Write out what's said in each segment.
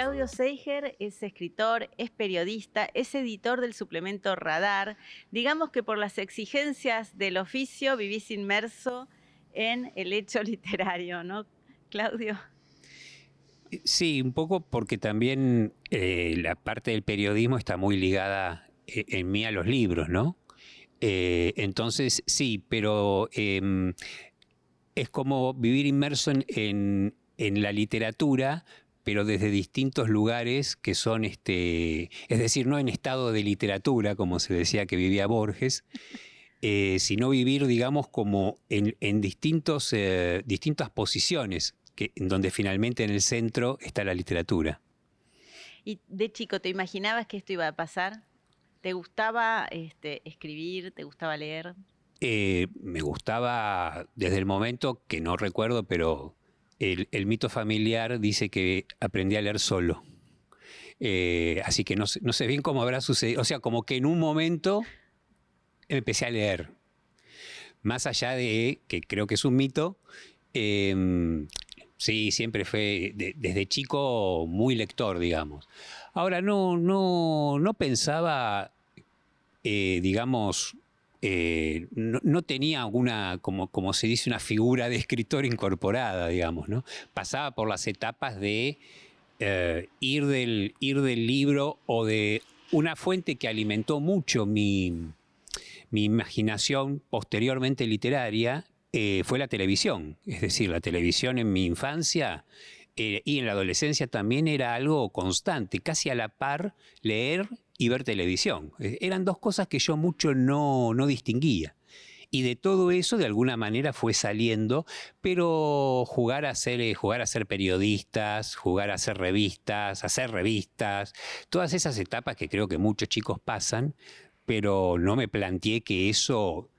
Claudio Seijer es escritor, es periodista, es editor del suplemento Radar. Digamos que por las exigencias del oficio vivís inmerso en el hecho literario, ¿no, Claudio? Sí, un poco porque también la parte del periodismo está muy ligada en mí a los libros, ¿no? Entonces, sí, pero es como vivir inmerso en la literatura, pero desde distintos lugares que son, es decir, no en estado de literatura, como se decía que vivía Borges, sino vivir, digamos, como en distintas posiciones, en donde finalmente en el centro está la literatura. ¿Y de chico te imaginabas que esto iba a pasar? ¿Te gustaba escribir? ¿Te gustaba leer? Me gustaba desde el momento que no recuerdo, pero el mito familiar dice que aprendí a leer solo. Así que no sé bien cómo habrá sucedido. O sea, como que en un momento empecé a leer. Más allá de que creo que es un mito, sí, siempre fue desde chico muy lector, digamos. Ahora, no pensaba, digamos, no tenía una, como se dice, una figura de escritor incorporada, digamos, ¿no? Pasaba por las etapas de ir del libro o de una fuente que alimentó mucho mi imaginación posteriormente literaria fue la televisión. Es decir, la televisión en mi infancia y en la adolescencia también era algo constante, casi a la par leer y ver televisión. Eran dos cosas que yo mucho no distinguía. Y de todo eso, de alguna manera, fue saliendo, pero jugar a ser periodistas, jugar a hacer revistas, todas esas etapas que creo que muchos chicos pasan, pero no me planteé que eso,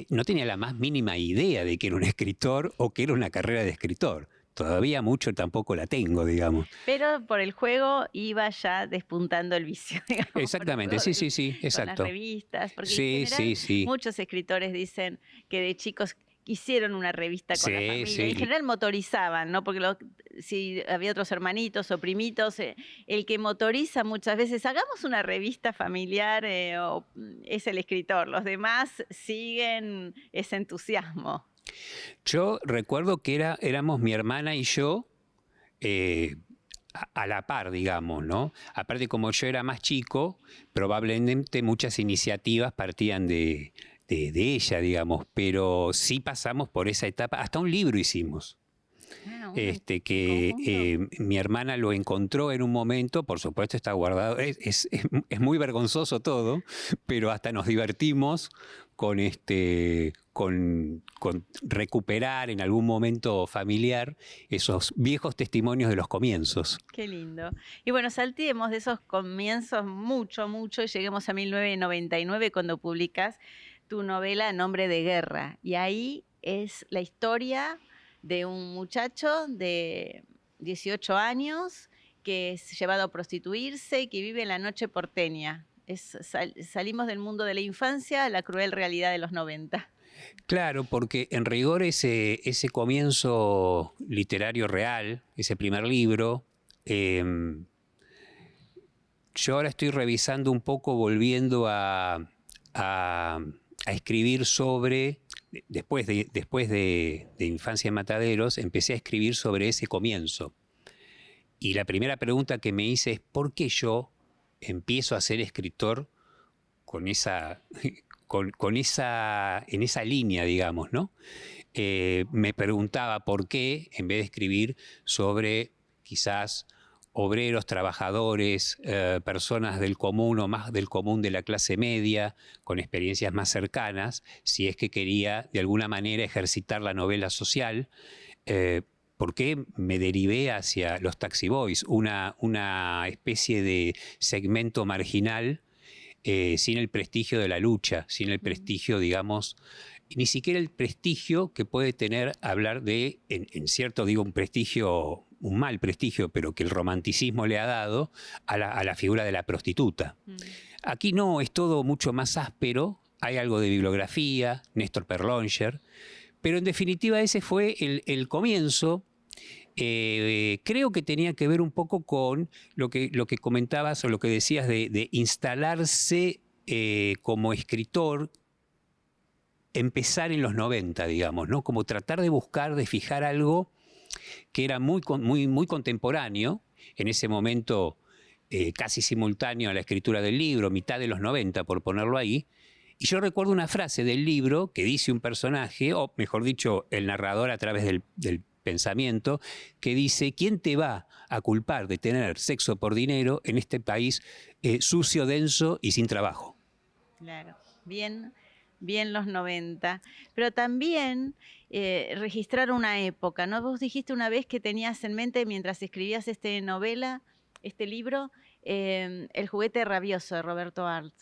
no tenía la más mínima idea de que era un escritor o que era una carrera de escritor. Todavía mucho tampoco la tengo, digamos. Pero por el juego iba ya despuntando el vicio, digamos, por el Exactamente, juego sí, sí, sí, con las exacto. revistas, porque en Sí, general sí, sí. muchos escritores dicen que de chicos hicieron una revista con la Sí, familia, y en sí. general motorizaban, ¿no? Porque si había otros hermanitos o primitos, el que motoriza muchas veces, hagamos una revista familiar, es el escritor, los demás siguen ese entusiasmo. Yo recuerdo que éramos mi hermana y yo a la par, digamos, ¿no? Aparte, como yo era más chico, probablemente muchas iniciativas partían de ella, digamos, pero sí pasamos por esa etapa, hasta un libro hicimos. Ah, uno en Que conjunto. mi hermana lo encontró en un momento, por supuesto está guardado, es muy vergonzoso todo, pero hasta nos divertimos con recuperar en algún momento familiar esos viejos testimonios de los comienzos. Qué lindo. Y bueno, saltemos de esos comienzos mucho y lleguemos a 1999 cuando publicas tu novela Nombre de Guerra. Y ahí es la historia de un muchacho de 18 años que es llevado a prostituirse y que vive en la noche porteña. Salimos del mundo de la infancia a la cruel realidad de los 90. Claro, porque en rigor ese comienzo literario real, ese primer libro, eh, yo ahora estoy revisando un poco, volviendo a escribir sobre, después de Infancia en Mataderos, empecé a escribir sobre ese comienzo. Y la primera pregunta que me hice es, ¿por qué yo empiezo a ser escritor con esa, en esa línea, digamos, ¿no? Me preguntaba por qué, en vez de escribir sobre quizás obreros, trabajadores, personas del común o más del común de la clase media, con experiencias más cercanas, si es que quería de alguna manera ejercitar la novela social, ¿por qué me derivé hacia los Taxi Boys, una especie de segmento marginal sin el prestigio de la lucha, sin el prestigio, digamos, ni siquiera el prestigio que puede tener hablar de, en cierto, digo, un prestigio, un mal prestigio, pero que el romanticismo le ha dado a la figura de la prostituta. Mm. Aquí no, es todo mucho más áspero, hay algo de bibliografía, Néstor Perlonger, pero en definitiva ese fue el comienzo. Creo que tenía que ver un poco con lo que comentabas o lo que decías de instalarse como escritor, empezar en los 90, digamos, ¿no? Como tratar de buscar, de fijar algo que era muy contemporáneo, en ese momento casi simultáneo a la escritura del libro, mitad de los 90, por ponerlo ahí. Y yo recuerdo una frase del libro que dice un personaje, o mejor dicho, el narrador a través del pensamiento, que dice: ¿quién te va a culpar de tener sexo por dinero en este país sucio, denso y sin trabajo? Claro, bien, bien los 90. Pero también registrar una época, ¿no? Vos dijiste una vez que tenías en mente, mientras escribías este libro, El juguete rabioso de Roberto Arlt.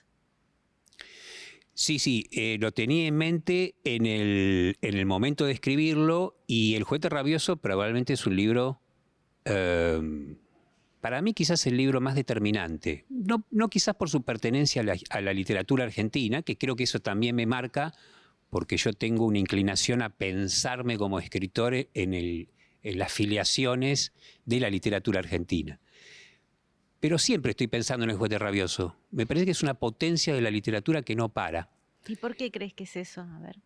Sí, lo tenía en mente en el momento de escribirlo, y El juguete rabioso probablemente es un libro, para mí quizás el libro más determinante. No quizás por su pertenencia a la literatura argentina, que creo que eso también me marca, porque yo tengo una inclinación a pensarme como escritor en las filiaciones de la literatura argentina. Pero siempre estoy pensando en El juguete rabioso. Me parece que es una potencia de la literatura que no para. ¿Y por qué crees que es eso? A ver.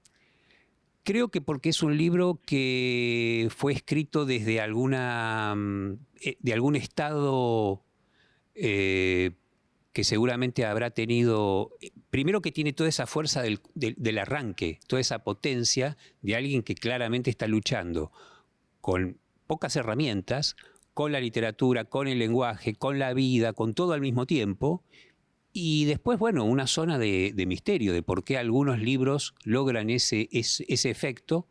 Creo que porque es un libro que fue escrito desde de algún estado que seguramente habrá tenido, primero que tiene toda esa fuerza del arranque, toda esa potencia de alguien que claramente está luchando con pocas herramientas, con la literatura, con el lenguaje, con la vida, con todo al mismo tiempo. Y después, bueno, una zona de misterio, de por qué algunos libros logran ese efecto,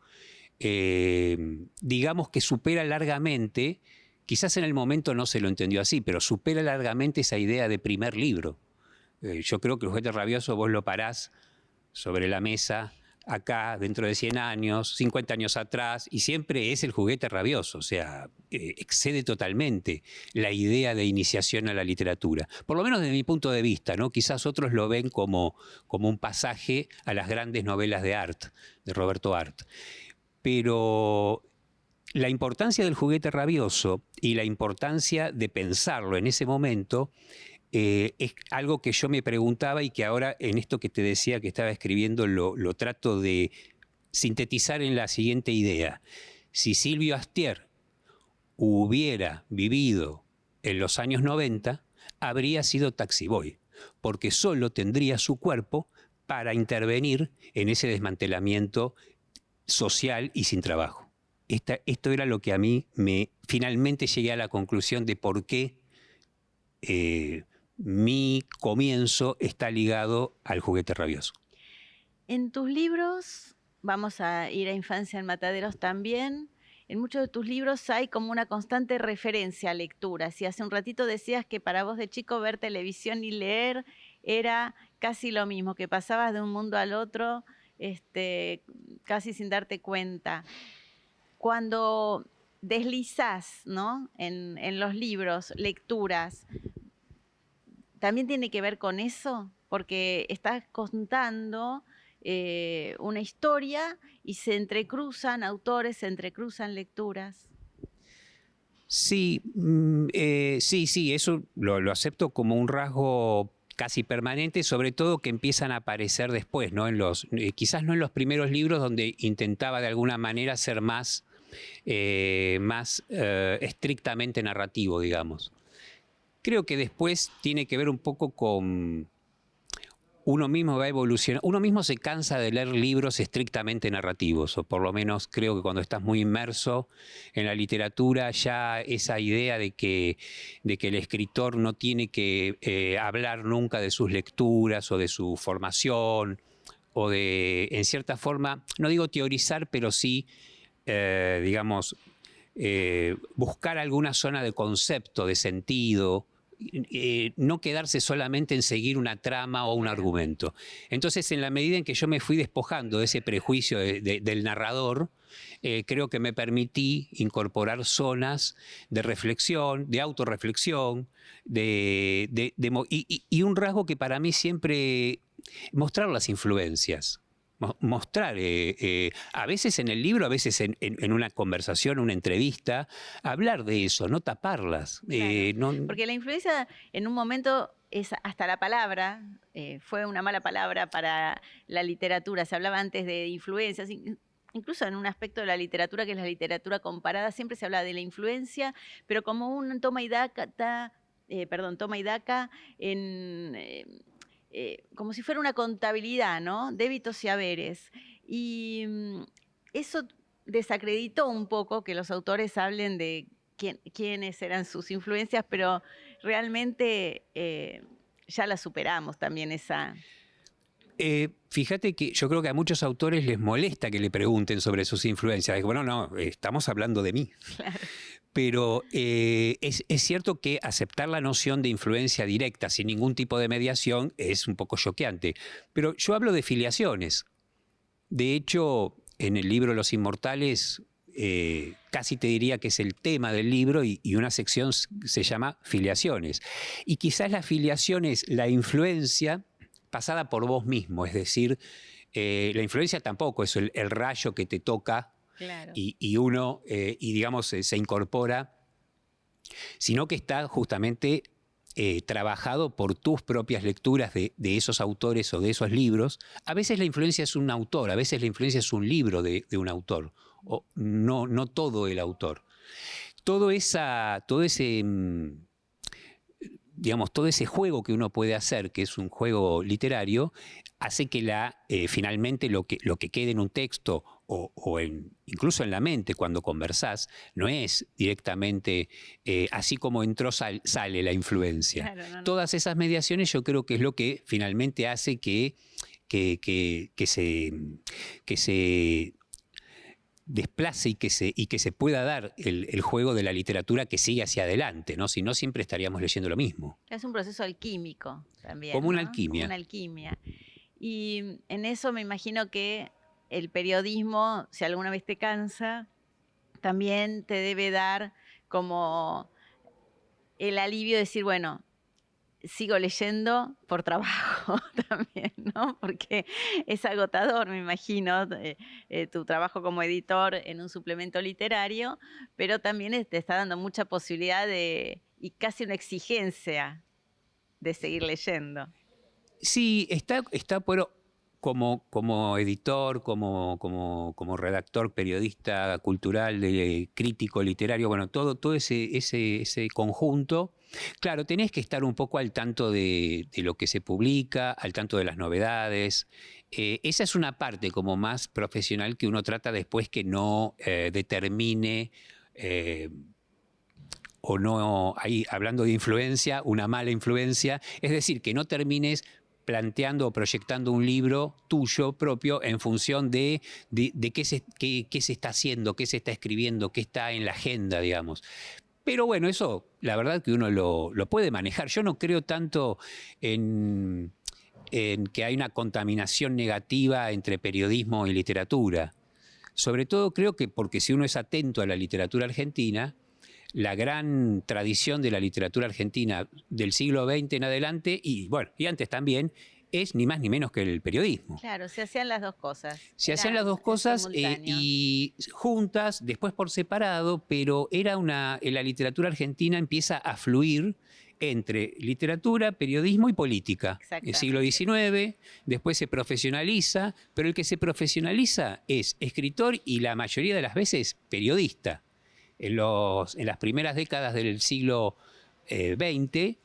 digamos que supera largamente, quizás en el momento no se lo entendió así, pero supera largamente esa idea de primer libro. Yo creo que El juguete rabioso vos lo parás sobre la mesa, acá, dentro de 100 años, 50 años atrás, y siempre es El juguete rabioso, o sea, excede totalmente la idea de iniciación a la literatura. Por lo menos desde mi punto de vista, ¿no? Quizás otros lo ven como un pasaje a las grandes novelas de Arlt, de Roberto Arlt. Pero la importancia del juguete rabioso y la importancia de pensarlo en ese momento es algo que yo me preguntaba, y que ahora, en esto que te decía que estaba escribiendo, lo trato de sintetizar en la siguiente idea. Si Silvio Astier hubiera vivido en los años 90, habría sido Taxi Boy, porque solo tendría su cuerpo para intervenir en ese desmantelamiento social y sin trabajo. Esto era lo que a mí finalmente llegué a la conclusión de por qué mi comienzo está ligado al juguete rabioso. En tus libros, vamos a ir a Infancia en Mataderos también, en muchos de tus libros hay como una constante referencia a lecturas. Y hace un ratito decías que para vos de chico ver televisión y leer era casi lo mismo, que pasabas de un mundo al otro casi sin darte cuenta. Cuando deslizás, ¿no?, en los libros, lecturas, ¿también tiene que ver con eso? Porque estás contando una historia y se entrecruzan autores, se entrecruzan lecturas. Sí, sí, eso lo acepto como un rasgo casi permanente, sobre todo que empiezan a aparecer después, ¿no? Quizás no en los primeros libros, donde intentaba de alguna manera ser más estrictamente narrativo, digamos. Creo que después tiene que ver un poco con uno mismo va evolucionando, uno mismo se cansa de leer libros estrictamente narrativos, o por lo menos creo que cuando estás muy inmerso en la literatura, ya esa idea de que el escritor no tiene que hablar nunca de sus lecturas o de su formación, o de, en cierta forma, no digo teorizar, pero sí, digamos, buscar alguna zona de concepto, de sentido, no quedarse solamente en seguir una trama o un argumento. Entonces, en la medida en que yo me fui despojando de ese prejuicio del narrador, creo que me permití incorporar zonas de reflexión, de autorreflexión, y un rasgo que para mí siempre, mostrar las influencias. mostrar, a veces en el libro, a veces en una conversación, una entrevista, hablar de eso, no taparlas. Claro, porque la influencia en un momento es hasta la palabra, fue una mala palabra para la literatura. Se hablaba antes de influencias, incluso en un aspecto de la literatura que es la literatura comparada, siempre se habla de la influencia, pero como un toma y daca, toma y daca como si fuera una contabilidad, ¿no? Débitos y haberes. Y eso desacreditó un poco que los autores hablen de quiénes eran sus influencias, pero realmente ya la superamos también esa. Fíjate que yo creo que a muchos autores les molesta que le pregunten sobre sus influencias. Bueno, no, estamos hablando de mí. Claro. Pero es cierto que aceptar la noción de influencia directa sin ningún tipo de mediación es un poco choqueante. Pero yo hablo de filiaciones. De hecho, en el libro Los Inmortales, casi te diría que es el tema del libro y una sección se llama Filiaciones. Y quizás la filiación es la influencia pasada por vos mismo, es decir, la influencia tampoco es el rayo que te toca. Claro. Y uno, digamos, se incorpora, sino que está justamente trabajado por tus propias lecturas de esos autores o de esos libros. A veces la influencia es un autor, a veces la influencia es un libro de un autor, o no todo el autor. Todo ese digamos, todo ese juego que uno puede hacer, que es un juego literario, hace que finalmente lo que quede en un texto o incluso en la mente cuando conversás, no es directamente así como entró sale la influencia. Claro, no. Todas esas mediaciones yo creo que es lo que finalmente hace que se desplace y que se pueda dar el juego de la literatura que sigue hacia adelante, ¿no? Si no, siempre estaríamos leyendo lo mismo. Es un proceso alquímico también. Como una ¿no? alquimia. Como una alquimia. Y en eso me imagino que el periodismo, si alguna vez te cansa, también te debe dar como el alivio de decir, bueno, sigo leyendo por trabajo también, ¿no? Porque es agotador, me imagino, tu trabajo como editor en un suplemento literario, pero también te está dando mucha posibilidad y casi una exigencia de seguir leyendo. Sí, pero como editor, como redactor, periodista cultural, crítico literario, bueno, todo ese conjunto. Claro, tenés que estar un poco al tanto de lo que se publica, al tanto de las novedades. Esa es una parte como más profesional que uno trata después que no determine o no, ahí hablando de influencia, una mala influencia, es decir, que no termines planteando o proyectando un libro tuyo propio en función de qué se está haciendo, qué se está escribiendo, qué está en la agenda, digamos. Pero bueno, eso la verdad que uno lo puede manejar. Yo no creo tanto en que hay una contaminación negativa entre periodismo y literatura. Sobre todo creo que porque si uno es atento a la literatura argentina, la gran tradición de la literatura argentina del siglo XX en adelante, y bueno, y antes también, es ni más ni menos que el periodismo. Claro, se hacían las dos cosas. Se hacían las dos cosas y juntas, después por separado, pero la literatura argentina empieza a fluir entre literatura, periodismo y política. El siglo XIX, después se profesionaliza, pero el que se profesionaliza es escritor y la mayoría de las veces periodista. En las primeras décadas del siglo XX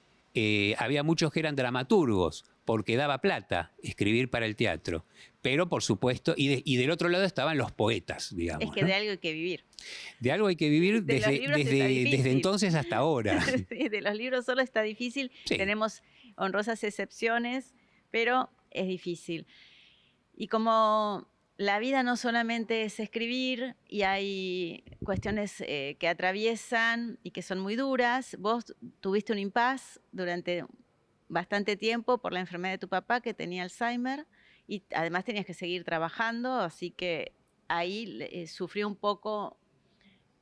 había muchos que eran dramaturgos, porque daba plata escribir para el teatro. Pero, por supuesto, y del otro lado estaban los poetas, digamos. Es que ¿no? de algo hay que vivir. De algo hay que vivir desde entonces hasta ahora. Sí, de los libros solo está difícil. Sí. Tenemos honrosas excepciones, pero es difícil. Y como la vida no solamente es escribir y hay cuestiones que atraviesan y que son muy duras, vos tuviste un impasse durante bastante tiempo por la enfermedad de tu papá que tenía Alzheimer y además tenías que seguir trabajando, así que ahí sufrió un poco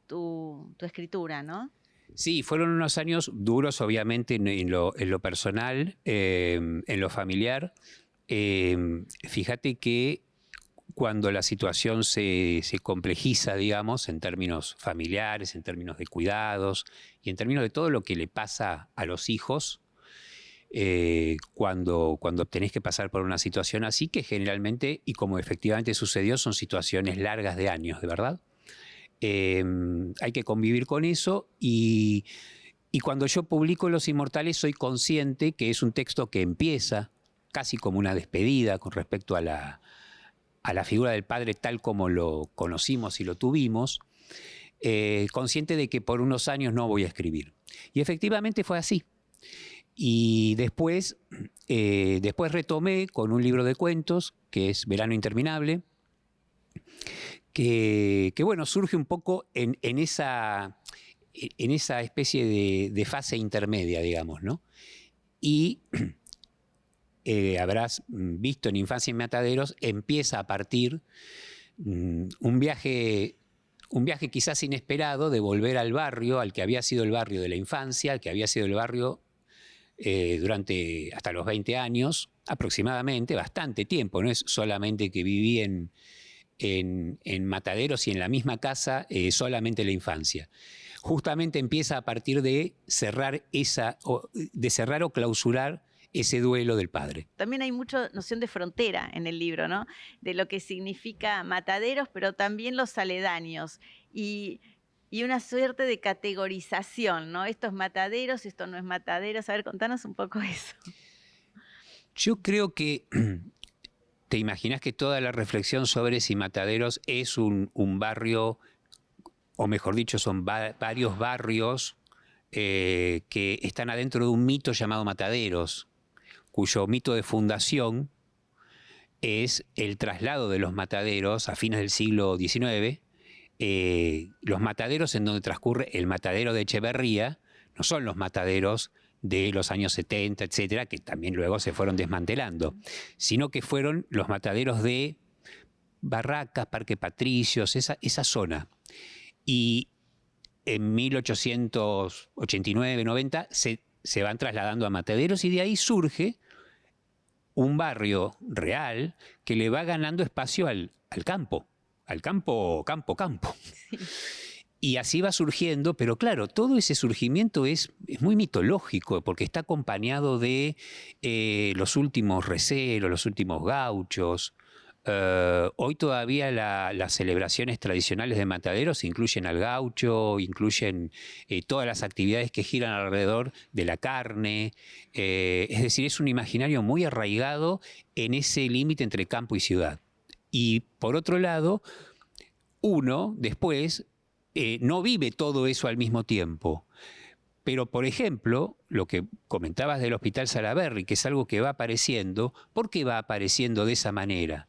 tu escritura, ¿no? Sí, fueron unos años duros, obviamente, en lo personal, en lo familiar. Fíjate que cuando la situación se complejiza, digamos, en términos familiares, en términos de cuidados y en términos de todo lo que le pasa a los hijos cuando tenés que pasar por una situación así, que generalmente, y como efectivamente sucedió, son situaciones largas de años, ¿de verdad? Hay que convivir con eso y cuando yo publico Los Inmortales soy consciente que es un texto que empieza casi como una despedida con respecto a la figura del padre tal como lo conocimos y lo tuvimos, consciente de que por unos años no voy a escribir. Y efectivamente fue así. Y después retomé con un libro de cuentos, que es Verano Interminable, que bueno, surge un poco en esa especie de fase intermedia, digamos, ¿no? Y habrás visto en Infancia en Mataderos, empieza a partir un viaje quizás inesperado de volver al barrio, al que había sido el barrio de la infancia, al que había sido el barrio durante hasta los 20 años, aproximadamente, bastante tiempo, no es solamente que viví en Mataderos y en la misma casa solamente la infancia. Justamente empieza a partir de cerrar o clausurar ese duelo del padre. También hay mucha noción de frontera en el libro, ¿no? De lo que significa Mataderos, pero también los aledaños. Y una suerte de categorización, ¿no? Esto es Mataderos, esto no es Mataderos. A ver, contanos un poco eso. Yo creo que te imaginas que toda la reflexión sobre si Mataderos es un barrio, o mejor dicho, son varios barrios que están adentro de un mito llamado Mataderos, cuyo mito de fundación es el traslado de los mataderos a fines del siglo XIX. Los mataderos en donde transcurre el matadero de Echeverría no son los mataderos de los años 70, etcétera, que también luego se fueron desmantelando, sino que fueron los mataderos de Barracas, Parque Patricios, esa zona. Y en 1889-90 se van trasladando a mataderos y de ahí surge un barrio real que le va ganando espacio al campo, campo. Sí. Y así va surgiendo, pero claro, todo ese surgimiento es muy mitológico, porque está acompañado de los últimos receros, los últimos gauchos. Hoy todavía las celebraciones tradicionales de Mataderos incluyen al gaucho, incluyen todas las actividades que giran alrededor de la carne. Es decir, es un imaginario muy arraigado en ese límite entre campo y ciudad. Y por otro lado, uno después no vive todo eso al mismo tiempo. Pero, por ejemplo, lo que comentabas del Hospital Salaberry, que es algo que va apareciendo, ¿por qué va apareciendo de esa manera?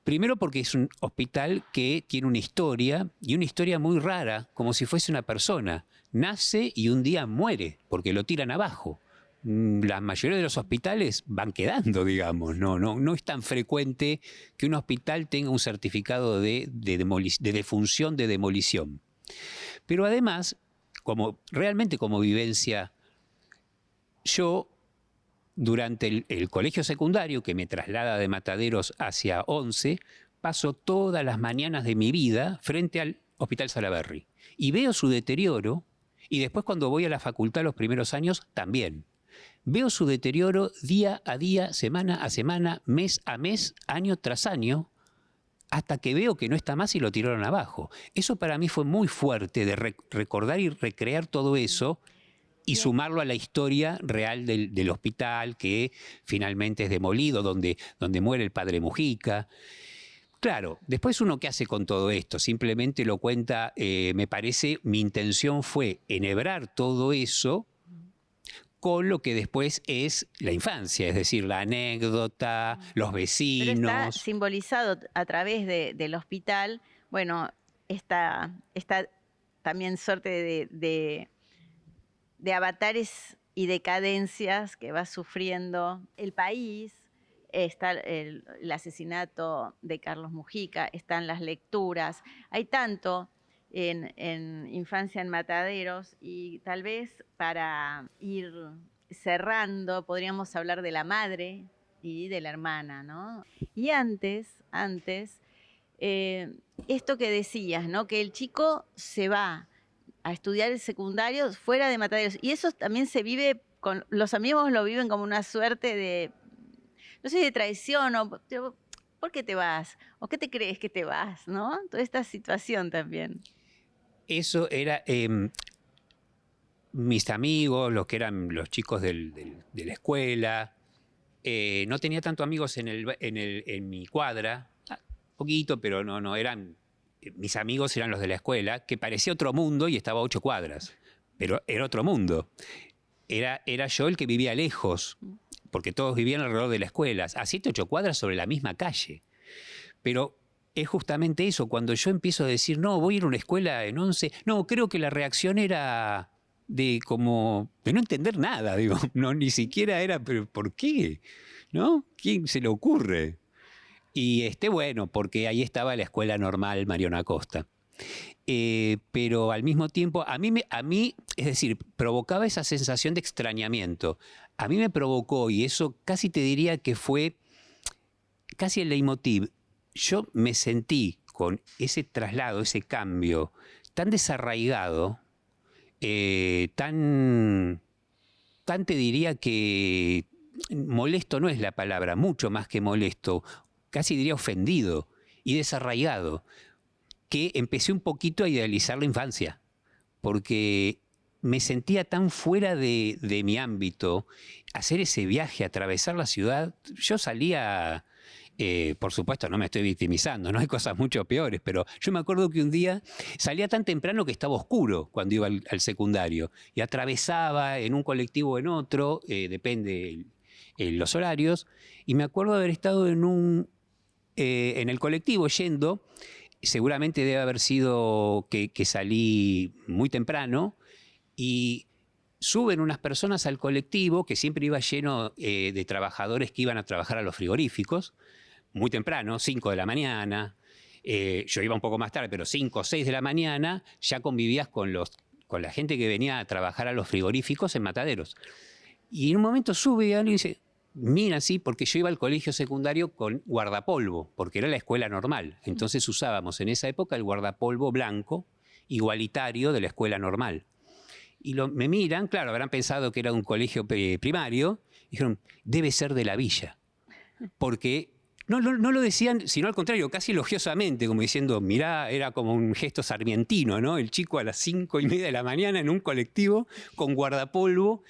Primero porque es un hospital que tiene una historia, y una historia muy rara, como si fuese una persona. Nace y un día muere, porque lo tiran abajo. La mayoría de los hospitales van quedando, digamos. No es tan frecuente que un hospital tenga un certificado de defunción, de demolición. Pero además, realmente como vivencia, yo durante el colegio secundario, que me traslada de Mataderos hacia Once, paso todas las mañanas de mi vida frente al Hospital Salaberry. Y veo su deterioro, y después cuando voy a la facultad los primeros años, también. Veo su deterioro día a día, semana a semana, mes a mes, año tras año, hasta que veo que no está más y lo tiraron abajo. Eso para mí fue muy fuerte, de recordar y recrear todo eso y Bien. sumarlo a la historia real del hospital que finalmente es demolido, donde muere el padre Mujica. Claro, después uno qué hace con todo esto, simplemente lo cuenta, me parece, mi intención fue enhebrar todo eso con lo que después es la infancia, es decir, la anécdota, los Pero está vecinos. simbolizado a través del hospital, bueno, esta también suerte de avatares y decadencias que va sufriendo el país. Está el asesinato de Carlos Mujica, están las lecturas. Hay tanto en Infancia en Mataderos, y tal vez para ir cerrando podríamos hablar de la madre y de la hermana, ¿no? Y antes esto que decías, ¿no? Que el chico se va a estudiar el secundario fuera de Mataderos. Y eso también se vive, con los amigos lo viven como una suerte de, no sé, de traición o ¿por qué te vas? ¿O qué te crees que te vas? ¿No? Toda esta situación también. Eso era, mis amigos, los que eran los chicos de la escuela, no tenía tanto amigos en mi cuadra, poquito, pero no eran, mis amigos eran los de la escuela, que parecía otro mundo y estaba a 8 cuadras, pero era otro mundo. Era yo el que vivía lejos, porque todos vivían alrededor de la escuela, a 7, 8 cuadras sobre la misma calle. Pero es justamente eso, cuando yo empiezo a decir, no, voy a ir a una escuela en 11, no, creo que la reacción era de como, de no entender nada, digo, no, ni siquiera era, pero ¿por qué? ¿No? ¿Quién se le ocurre? Y bueno, porque ahí estaba la escuela normal Mariano Acosta. Pero al mismo tiempo, a mí, es decir, provocaba esa sensación de extrañamiento. A mí me provocó, y eso casi te diría que fue casi el leitmotiv. Yo me sentí con ese traslado, ese cambio, tan desarraigado, tan te diría que molesto no es la palabra, mucho más que molesto, casi diría ofendido y desarraigado, que empecé un poquito a idealizar la infancia, porque me sentía tan fuera de mi ámbito, hacer ese viaje, atravesar la ciudad. Yo salía, por supuesto no me estoy victimizando, no hay cosas mucho peores, pero yo me acuerdo que un día salía tan temprano que estaba oscuro cuando iba al secundario, y atravesaba en un colectivo o en otro, depende los horarios, y me acuerdo de haber estado en el colectivo yendo. Seguramente debe haber sido que salí muy temprano y suben unas personas al colectivo que siempre iba lleno de trabajadores que iban a trabajar a los frigoríficos, muy temprano, 5 de la mañana. Yo iba un poco más tarde, pero 5 o 6 de la mañana ya convivías con la gente que venía a trabajar a los frigoríficos en Mataderos. Y en un momento sube alguien y dice, mira, sí, porque yo iba al colegio secundario con guardapolvo, porque era la escuela normal. Entonces usábamos en esa época el guardapolvo blanco, igualitario de la escuela normal. Y me miran, claro, habrán pensado que era un colegio primario, y dijeron, debe ser de la villa. Porque no lo decían, sino al contrario, casi elogiosamente, como diciendo, mirá, era como un gesto sarmientino, ¿no? El chico a las 5:30 de la mañana en un colectivo con guardapolvo.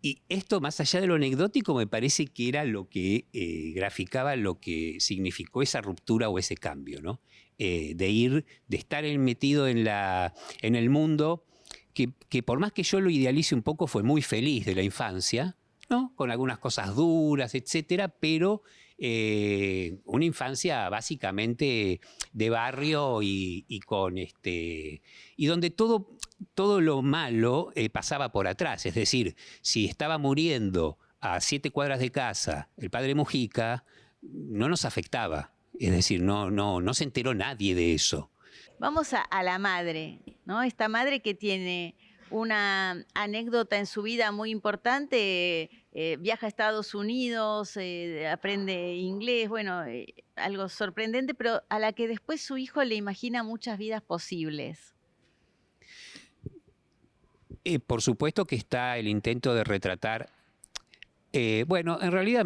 Y esto, más allá de lo anecdótico, me parece que era lo que graficaba lo que significó esa ruptura o ese cambio, ¿no? De estar metido en el mundo, que por más que yo lo idealice un poco, fue muy feliz de la infancia, ¿no? Con algunas cosas duras, etcétera, pero una infancia básicamente de barrio y con y donde todo lo malo pasaba por atrás. Es decir, si estaba muriendo a 7 cuadras de casa el padre Mujica, no nos afectaba. Es decir, no se enteró nadie de eso. Vamos a la madre, ¿no? Esta madre que tiene una anécdota en su vida muy importante, viaja a Estados Unidos, aprende inglés, bueno, algo sorprendente, pero a la que después su hijo le imagina muchas vidas posibles. Por supuesto que está el intento de retratar. Bueno, en realidad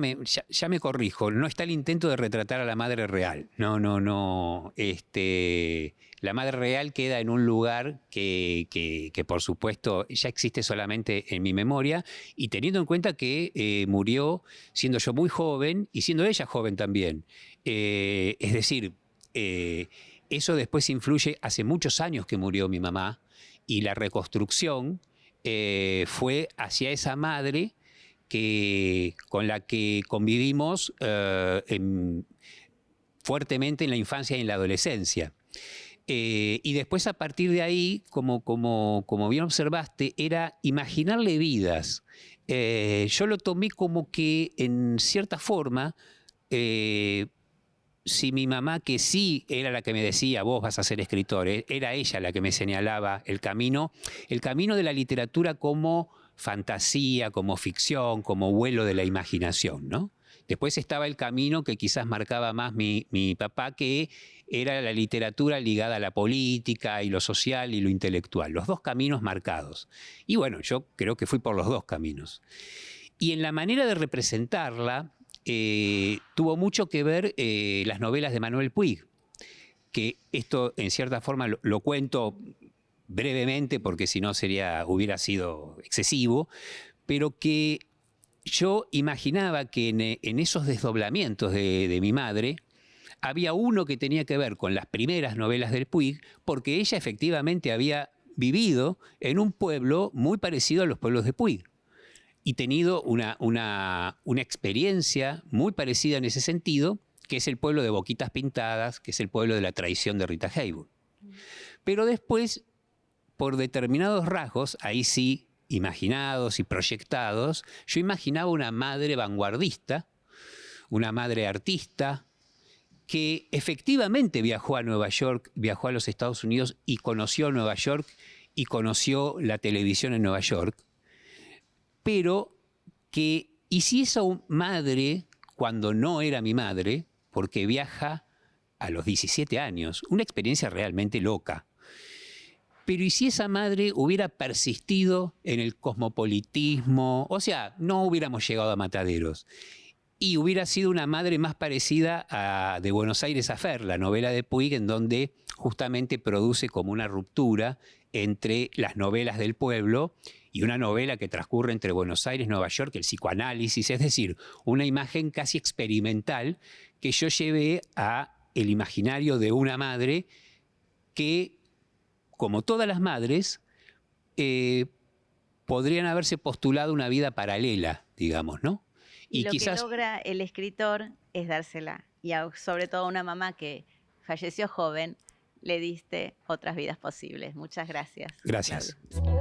ya me corrijo, no está el intento de retratar a la madre real. No. La madre real queda en un lugar que por supuesto ya existe solamente en mi memoria, y teniendo en cuenta que murió siendo yo muy joven y siendo ella joven también. Es decir, eso después influye, hace muchos años que murió mi mamá, y la reconstrucción fue hacia esa madre con la que convivimos fuertemente en la infancia y en la adolescencia. Y después, a partir de ahí, como bien observaste, era imaginarle vidas. Yo lo tomé como que, en cierta forma, si mi mamá, que sí era la que me decía, vos vas a ser escritor, era ella la que me señalaba el camino de la literatura como fantasía, como ficción, como vuelo de la imaginación, ¿no? Después estaba el camino que quizás marcaba más mi papá, que era la literatura ligada a la política y lo social y lo intelectual. Los dos caminos marcados. Y bueno, yo creo que fui por los dos caminos. Y en la manera de representarla tuvo mucho que ver las novelas de Manuel Puig, que esto en cierta forma lo cuento brevemente porque si no hubiera sido excesivo, pero que yo imaginaba que en esos desdoblamientos de mi madre había uno que tenía que ver con las primeras novelas del Puig, porque ella efectivamente había vivido en un pueblo muy parecido a los pueblos de Puig y tenido una experiencia muy parecida en ese sentido, que es el pueblo de Boquitas Pintadas, que es el pueblo de la traición de Rita Hayworth. Pero después, por determinados rasgos, ahí sí, imaginados y proyectados, yo imaginaba una madre vanguardista, una madre artista, que efectivamente viajó a Nueva York, viajó a los Estados Unidos y conoció Nueva York y conoció la televisión en Nueva York, pero que, ¿y si esa madre, cuando no era mi madre, porque viaja a los 17 años, una experiencia realmente loca? Pero ¿y si esa madre hubiera persistido en el cosmopolitismo? O sea, no hubiéramos llegado a Mataderos. Y hubiera sido una madre más parecida a De Buenos Aires a Fer, la novela de Puig, en donde justamente produce como una ruptura entre las novelas del pueblo y una novela que transcurre entre Buenos Aires y Nueva York, el psicoanálisis, es decir, una imagen casi experimental que yo llevé a el imaginario de una madre que, como todas las madres, podrían haberse postulado una vida paralela, digamos, ¿no? Y lo quizás que logra el escritor es dársela. Y sobre todo a una mamá que falleció joven, le diste otras vidas posibles. Muchas gracias. Gracias. Claudio.